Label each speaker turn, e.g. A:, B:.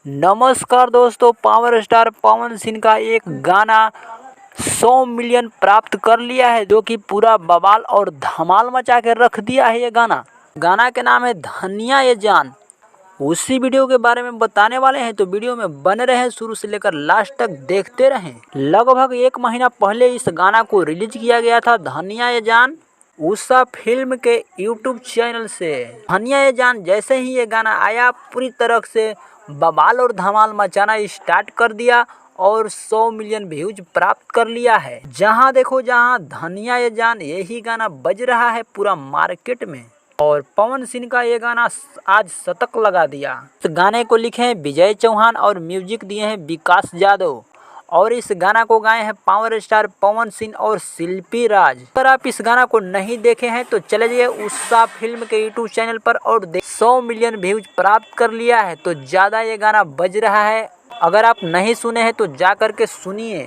A: नमस्कार दोस्तों, power star Pawan Singh का एक गाना 100 मिलियन प्राप्त कर लिया है, जो कि पूरा बवाल और धमाल मचा के रख दिया है। ये गाना के नाम है धनिया ये जान। उसी वीडियो के बारे में बताने वाले हैं, तो वीडियो में बने रहें, शुरू से लेकर लास्ट तक देखते रहें। लगभग 1 महीना पहले इस गाना को रिलीज किया गया था, धनिया ये जान, उषा फिल्म के यूट्यूब चैनल से। धनिया ये जान जैसे ही ये गाना आया, पूरी तरह से बवाल और धमाल मचाना स्टार्ट कर दिया और 100 मिलियन व्यूज प्राप्त कर लिया है। जहां देखो जहां धनिया ये जान यही गाना बज रहा है पूरा मार्केट में, और पवन सिंह का ये गाना आज शतक लगा दिया। इस गाने को लिखे हैं विजय चौहान और म्यूजिक दिए हैं विकास यादव, और इस गाना को गाए हैं पावर स्टार पवन सिंह और शिल्पी राज। अगर आप इस गाना को नहीं देखे हैं तो चले जाइए उषा फिल्म के यूट्यूब चैनल पर और 100 मिलियन व्यूज प्राप्त कर लिया है। तो ज़्यादा ये गाना बज रहा है, अगर आप नहीं सुने हैं तो जा करके सुनिए।